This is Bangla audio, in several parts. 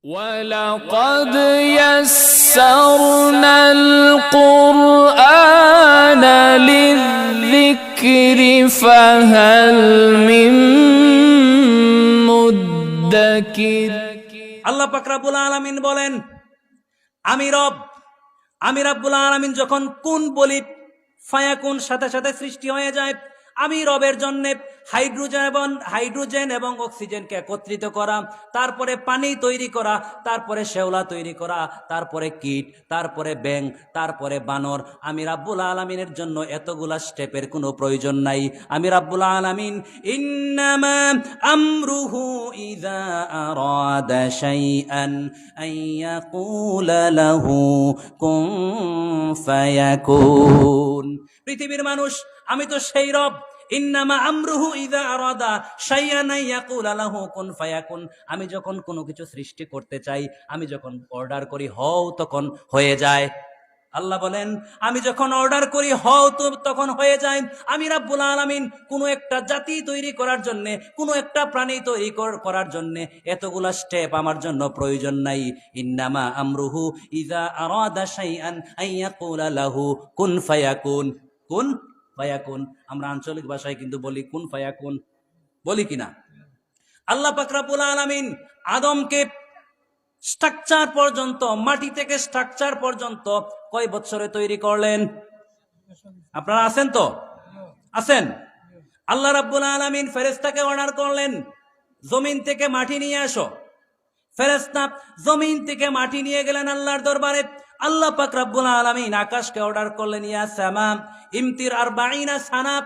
وَلَقَدْ يَسَّرْنَا الْقُرْآنَ لِلذِّكْرِ فَهَلْ مِن মুদ্দাকির। আল্লাহ পাক রব্বুল আলামিন বলেন, আমি রব্বুল আলামিন যখন কুন বলি ফায়াকুন সাথে সাথে সৃষ্টি হয়ে যায়। আমি রবের জন্য হাইড্রোজেন এবং অক্সিজেনকে একত্রিত করা, তারপরে পানি তৈরি করা, তারপরে শেওলা তৈরি করা, তারপরে কীট, তারপরে ব্যাঙ, তারপরে বানর। আমি রব্বুল আলামিনের জন্য এতগুলা স্টেপের কোনো প্রয়োজন নাই। আমি রব্বুল আলামিন ইন্নামা আমরুহু ইযা আরাদা শাইআন আইয়াকুলা লাহু কুন ফায়াকুন। পৃথিবীর মানুষ, আমি তো সেই রব। ইন্নামা আমরুহু ইযা আরাদা শাইআন ইয়াকুলা লাহু কুন ফায়াকুন। আমি যখন কোনো কিছু সৃষ্টি করতে চাই, আমি যখন অর্ডার করি হও তখন হয়ে যায়। আল্লাহ বলেন, আমি যখন অর্ডার করি হও তো তখন হয়ে যায়। আমি রব্বুল আলামিন কোনো একটা জাতি তৈরি করার জন্য, কোনো একটা প্রাণী তৈরি করার জন্য এতগুলা স্টেপ আমার জন্য প্রয়োজন নাই। ইন্নামা আমরুহু ইযা আরাদা শাইআন আইয়াকুলা লাহু কুন ফায়াকুন। কুন ফায়াকুন আমরা আঞ্চলিক ভাষায় কিন্তু বলি কুন ফায়াকুন, বলি কিনা? আল্লাহ পাক রব্বুল আলামিন আদমকে স্ট্রাকচার পর্যন্ত, মাটি থেকে স্ট্রাকচার পর্যন্ত কয় বছরে তৈরি করলেন? আপনারা আছেন তো? আছেন? আল্লাহ রাব্বুল আলামিন ফেরেশতাকে অর্ডার করলেন, জমিন থেকে মাটি নিয়ে আসো। ফেরেশতা জমিন থেকে মাটি নিয়ে গেলেন আল্লাহর দরবারে। আল্লাহ পাক রব্বুল আলামিন আকাশকে অর্ডার করলেন, ইয়া সামা ইমতির 40 সানা।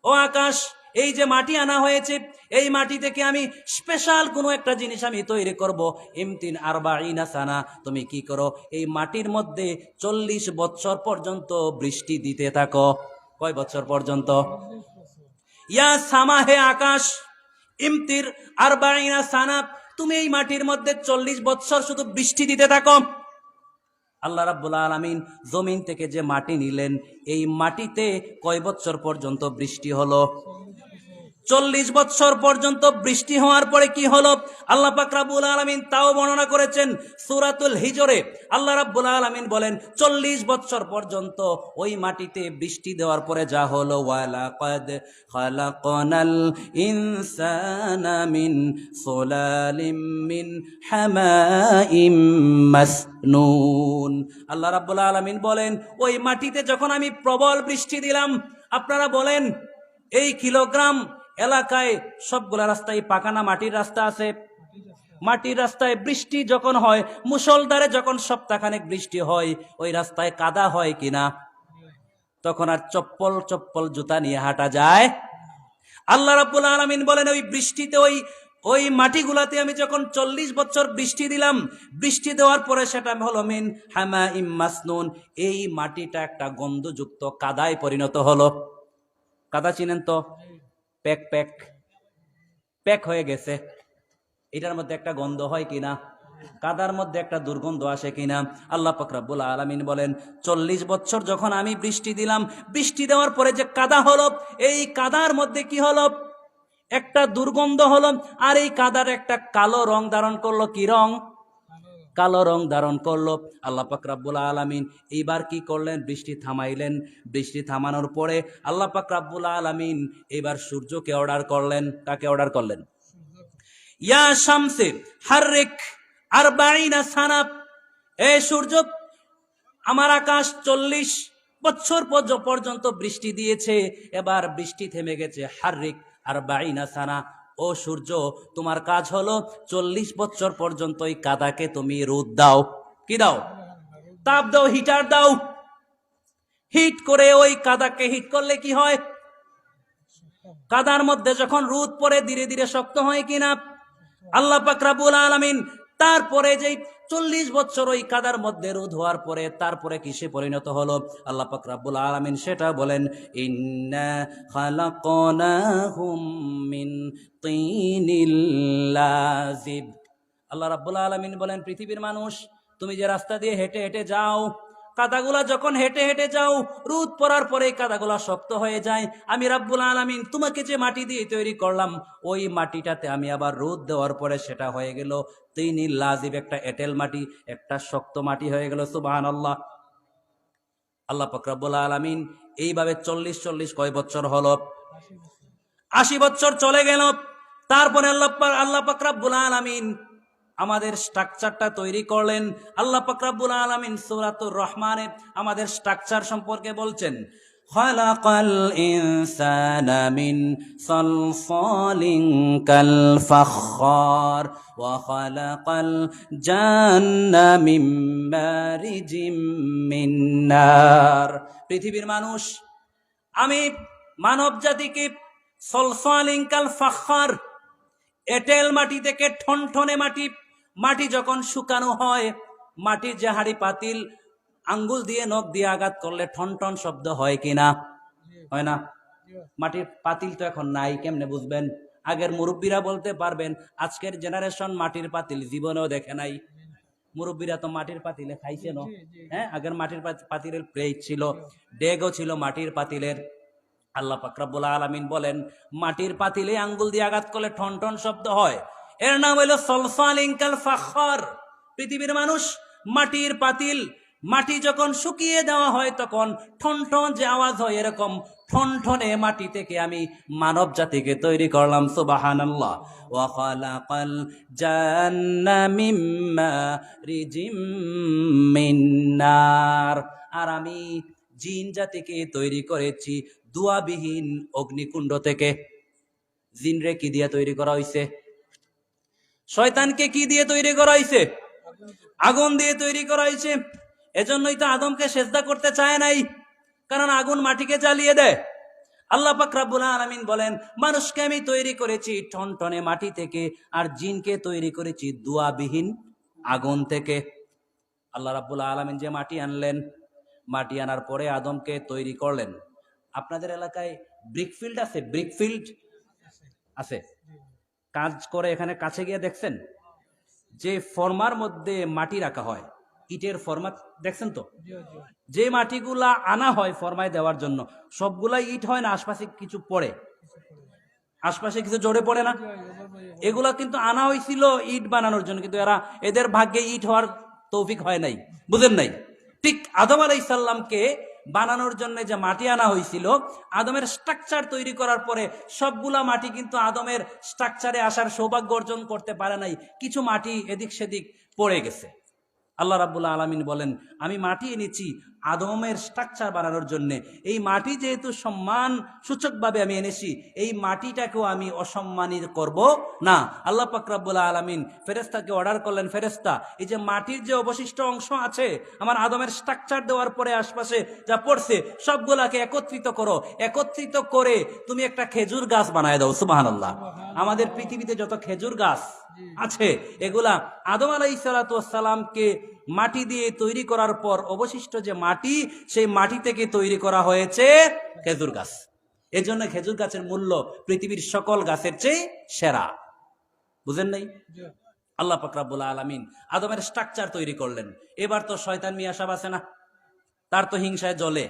ও আকাশ, এই যে মাটি আনা হয়েছে, এই মাটি থেকে আমি স্পেশাল কোনো একটা জিনিস আমি তৈরি করব। ইমতিন 40 সানা। তুমি কি করো? এই মাটির মধ্যে 40 বছর পর্যন্ত বৃষ্টি দিতে থাকো। কয় বছর পর্যন্ত? ইয়া সামা, হে আকাশ, ইমতির 40 সানা। তুমি এই মাটির মধ্যে 40 বছর শুধু বৃষ্টি দিতে থাকো। আল্লাহ রাব্বুল আলামিন জমিন থেকে যে মাটি নিলেন, এই মাটিতে কয় বছর পর্যন্ত বৃষ্টি হলো? 40 বছর পর্যন্ত বৃষ্টি হওয়ার পরে কি হলো? আল্লাহ পাক রব্বুল আলামিন তাও বর্ণনা করেছেন সূরাতুল হিজরে। আল্লাহ রাব্বুল আলামিন বলেন, 40 বছর পর্যন্ত ওই মাটিতে বৃষ্টি দেওয়ার পরে যা হলো, ওয়ালাকাদ খালাকনাল ইনসানা মিন সুলালিম মিন হামাইম মাসনুন। আল্লাহ রাব্বুল আলামিন বলেন, ওই মাটিতে যখন আমি প্রবল বৃষ্টি দিলাম, আপনারা বলেন এই কিলোগ্রাম এলাকায় সবগুলা রাস্তায় পাকানা মাটির রাস্তা আছে। মাটির রাস্তায় বৃষ্টি যখন হয়, মুষলধারে যখন সপ্তাহখানেক বৃষ্টি হয়, ওই রাস্তায় কাদা হয় কিনা? তখন আর চপ্পল জুতা নিয়ে হাঁটা যায়? আল্লাহ রাব্বুল আলামিন বলেন, ওই বৃষ্টিতে ওই মাটিগুলাতে আমি যখন 40 বছর বৃষ্টি দিলাম, বৃষ্টি দেওয়ার পরে সেটা হলো মিন হামাইম মাসনুন। এই মাটিটা একটা গন্ধযুক্ত কাদায় পরিণত হলো। কাদা চিনেন তো? প্যাক হয়ে গেছে। এটার মধ্যে একটা গন্ধ হয় কিনা? কাদার মধ্যে একটা দুর্গন্ধ আসে কিনা? আল্লাহ পাক রব্বুল আলামিন বলেন, 40 বছর যখন আমি বৃষ্টি দিলাম, বৃষ্টি দেওয়ার পরে যে কাদা হলো, এই কাদার মধ্যে কি হলো? একটা দুর্গন্ধ হলো। আর এই কাদার একটা কালো রং ধারণ করলো। কি রং? কালো রং ধারণ করলো। আল্লাহ পাক রব্বুল আলামিন এইবার কি করলেন? বৃষ্টি থামাইলেন। বৃষ্টি থামানোর পরে আল্লাহ পাক রব্বুল আলামিন এবার সূর্যকে অর্ডার করলেন। কাকে অর্ডার করলেন? ইয়া শামসে হাররিক 40 সানা। এ সূর্য, আমার আকাশ 40 বছর পর্যন্ত বৃষ্টি দিয়েছে, এবার বৃষ্টি থেমে গেছে। হাররিক 40 সানা। ও সূর্য, তোমার কাজ হলো 40 বছর পর্যন্ত এই কাদাকে তুমি রোদ দাও। কি দাও? তাপ দাও, হিটার দাও। হিট করে ওই কাদাকে, হিট করলে কি হয়? কাদার মধ্যে যখন রোদ পড়ে ধীরে ধীরে শক্ত হয় কিনা? আল্লাহ পাক রব্বুল আলামিন তারপরে যে 40 বছর ওই কাদার মধ্যে রোদ হওয়ার পরে তারপরে কিসে পরিণত হলো? আল্লাহ পাক রব্বুল আলামিন সেটা বলেন, ইন্না খালাকনাহুম মিন তিনিল লাযিব। আল্লাহ রাব্বুল আলামিন বলেন, পৃথিবীর মানুষ, তুমি যে রাস্তা দিয়ে হেঁটে হেঁটে যাও, কাদাগুলা যখন হেঁটে হেঁটে যাও, রোদ পড়ার পরে কাদাগুলা শক্ত হয়ে যায়। আমি রাব্বুল আলামিন তোমাকে যে মাটি দিয়ে তৈরি করলাম, ওই মাটিটাতে আমি আবার রোদ দেওয়ার পরে সেটা হয়ে গেল তিনিল লাজিব, একটা এঁটেল মাটি, একটা শক্ত মাটি হয়ে গেল। সুবহানাল্লাহ। আল্লাহ পাক রব্বুল আলামিন এইভাবে 40 কয় বছর হলো? 80 বছর চলে গেল। তারপরে আল্লাহ পাক রব্বুল আলামিন আমাদের স্ট্রাকচারটা তৈরি করলেন। আল্লাহ পাক রব্বুল আলামিন সূরাতুর রহমানে আমাদের স্ট্রাকচার সম্পর্কে বলছেন, খালাকাল ইনসানা মিন সালসালিন কাল ফাখখার ওয়া খালাকাল জান্না মিন মারিজিম মিন নার। পৃথিবীর মানুষ, আমি মানব জাতিকে সলসালিন কাল ফাখখার, এঁটেল মাটি থেকে ঠনঠনে মাটি যখন শুকানো হয়, মাটির যে হাড়ি পাতিল আঙ্গুল দিয়ে নখ দিয়ে আঘাত করলে ঠনঠন শব্দ হয় কিনা? হয় না? মাটির পাতিল তো এখন নাই, কেমনে বুঝবেন? আগের মুরব্বীরা বলতে পারবেন, আজকের জেনারেশন মাটির পাতিল জীবনেও দেখে নাই। মুরব্বীরা তো মাটির পাতিলে খাইছে না? হ্যাঁ, আগের মাটির পাতিলের প্লেট ছিল, ডেগও ছিল মাটির পাতিলের। আল্লাহ পাক রব্বুল আলামিন বলেন, মাটির পাতিলে আঙ্গুল দিয়ে আঘাত করলে ঠনঠন শব্দ হয়, এর নাম হলো সলসালিন কাল ফাখখার। পৃথিবীর মানুষ, মাটির পাতিল, মাটি যখন শুকিয়ে দেওয়া হয় তখন ঠনঠন যে আওয়াজ হয়, এরকম ঠনঠনে মাটি থেকে আমি মানব জাতিকে তৈরি করলাম। সুবহানাল্লাহ। ওয়া খালাকাল জান্না মিন মারিজিম মিন নার। আর আমি জিন জাতিকে তৈরি করেছি দুয়াবিহীন অগ্নিকুণ্ড থেকে। জিনরে কি দিয়ে তৈরি করা হয়েছে? শয়তানকে কি দিয়ে তৈরি করা হয়েছে? আগুন দিয়ে তৈরি করা হয়েছে। এজন্যই তো আদমকে সেজদা করতে চায় নাই, কারণ আগুন মাটিকে জ্বালিয়ে দেয়। আল্লাহ পাক রব্বুল আলামিন বলেন, মানুষকে আমি তৈরি করেছি ঠনঠনে মাটি থেকে, আর জিনকে তৈরি করেছি দুয়াবিহীন আগুন থেকে। আল্লাহ রাব্বুল আলামিন যে মাটি আনলেন, মাটি আনার পরে আদমকে তৈরি করলেন। আপনাদের এলাকায় ব্রিকফিল্ড আছে? ব্রিকফিল্ড আছে? কাজ করে এখানে কাছে গিয়ে দেখছেন যে ফর্মার মধ্যে মাটি রাখা হয়, ইটের ফর্মা দেখছেন তো? যে মাটিগুলা আনা হয় ফর্মায় দেওয়ার জন্য, সবগুলাই ইট হয় না, আশপাশে কিছু পড়ে, আশপাশে কিছু জোরে পড়ে না? এগুলা কিন্তু আনা হয়েছিল ইট বানানোর জন্য, কিন্তু এদের ভাগ্যে ইট হওয়ার তৌফিক হয় নাই, বুঝেন নাই? ঠিক আদম আলাইহিস সালামকে বানানোর জন্য যে মাটি আনা হয়েছিল, আদমের স্ট্রাকচার তৈরি করার পরে সবগুলা মাটি কিন্তু আদমের স্ট্রাকচারে আসার সৌভাগ্য অর্জন করতে পারে নাই, কিছু মাটি এদিক সেদিক পড়ে গেছে। আল্লাহ রাব্বুল আলামিন বলেন, আমি মাটি এনেছি আদমের স্ট্রাকচার বানানোর জন্য। এই মাটি যেহেতু সম্মান সূচকভাবে আমি এনেছি, এই মাটিটাকেও আমি অসম্মানিত করব না। আল্লাহ পাক রব্বুল আলামিন ফেরেশতাকে অর্ডার করলেন, ফেরেশতা, এই যে মাটির যে অবশিষ্ট অংশ আছে, আমার আদমের স্ট্রাকচার দেওয়ার পরে আশপাশে যা পড়ছে সবগুলাকে একত্রিত করো, একত্রিত করে তুমি একটা খেজুর গাছ বানায় দাও। সুবহানাল্লাহ। আমাদের পৃথিবীতে যত খেজুর গাছ আছে, এগুলা আদম আলাইহিস সালামকে মাটি দিয়ে তৈরি করার পর অবশিষ্ট যে মাটি, সেই মাটি থেকে তৈরি করা হয়েছে খেজুর গাছ। এজন্য খেজুর গাছের মূল্য পৃথিবীর সকল গাছের চেয়ে সেরা। বুঝেন নাই? আল্লাহ পাক রব্বুল আলামিন আদমের স্ট্রাকচার তৈরি করলেন। এবার তো শয়তান মিয়া সাহেব আছে না, তার তো হিংসায় জ্বলে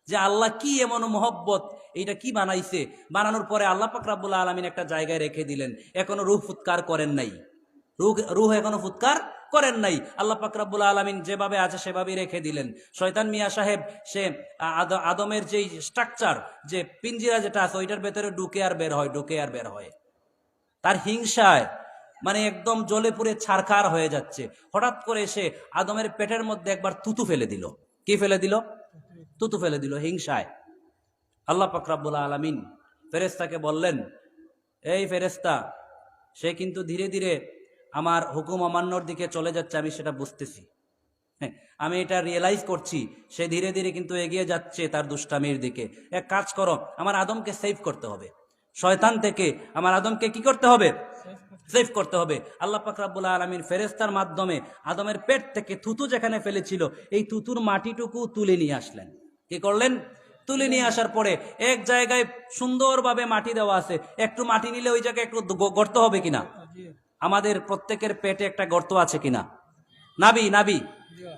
যে আল্লাহ কি এমন মহব্বত, এইটা কি বানাইছে। বানানোর পরে আল্লাহ পাক রব্বুল আলামিন একটা জায়গায় রেখে দিলেন, এখনো রূহ ফুৎকার করেন নাই, রূহ এখনো ফুৎকার করেন নাই। আল্লাহ পাক রব্বুল আলামিন যেভাবে আছে সেভাবেই রেখে দিলেন। শয়তান মিয়া সাহেব সে আদমের যে স্ট্রাকচার, যে পিঞ্জিরা যেটা আছে, ওইটার ভেতরে ঢুকে আর বের হয়, ঢুকে আর বের হয়। তার হিংসায় মানে একদম জ্বলে পুড়ে ছারখার হয়ে যাচ্ছে। হঠাৎ করে সে আদমের পেটের মধ্যে একবার থুতু ফেলে দিল। কি ফেলে দিল? থুতু ফেলে দিল হিংসায়। আল্লাহ পাক রব্বুল আলামিন ফেরেশতাকে বললেন, এই ফেরেশতা, সে কিন্তু ধীরে ধীরে আমার হুকুম অমান্যর দিকে চলে যাচ্ছে, আমি সেটা বুঝতেছি, হ্যাঁ, আমি এটা রিয়েলাইজ করছি। সে ধীরে ধীরে কিন্তু এগিয়ে যাচ্ছে তার দুষ্টামির দিকে। এক কাজ করো, আমার আদমকে সেভ করতে হবে শয়তান থেকে। আমার আদমকে কি করতে হবে? সেভ করতে হবে। আল্লাহ পাক রব্বুল আলামিন ফেরেশতার মাধ্যমে আদমের পেট থেকে থুতু যেখানে ফেলেছিল, এই থুতুর মাটিটুকু তুলে নিয়ে আসলেন। কি করলেন? তুলে নিয়ে আসার পরে এক জায়গায় সুন্দরভাবে মাটি দেওয়া আছে, একটু মাটি নিলে ওই জায়গায় একটু গর্ত হবে কিনা? আমাদের প্রত্যেকের পেটে একটা গর্ত আছে কিনা? নাভি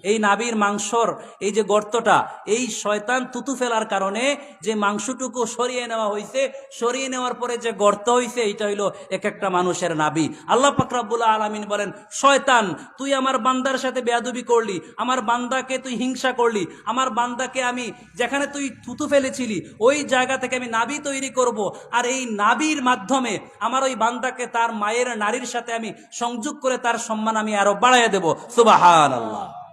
এই নাবির মাংসর এই যে গর্তটা, এই শয়তান তুতু ফেলার কারণে যে মাংসটুকু সরিয়ে নেওয়া হয়েছে, সরিয়ে নেওয়ার পরে যে গর্ত হয়েছে, এটা হইলো এক একটা মানুষের নাবি। আল্লাহ পাক রব্বুল আলামিন বলেন, শয়তান তুই আমার বান্দার সাথে বেয়াদবি করলি, আমার বান্দাকে তুই হিংসা করলি, আমার বান্দাকে আমি যেখানে তুই থুতু ফেলেছিলি ওই জায়গা থেকে আমি নাবি তৈরি করব, আর এই নাবির মাধ্যমে আমার ওই বান্দাকে তার মায়ের নারীর সাথে আমি সংযোগ করে তার সম্মান আমি আরো বাড়াইয়া দেব। সুবহানাল্লাহ।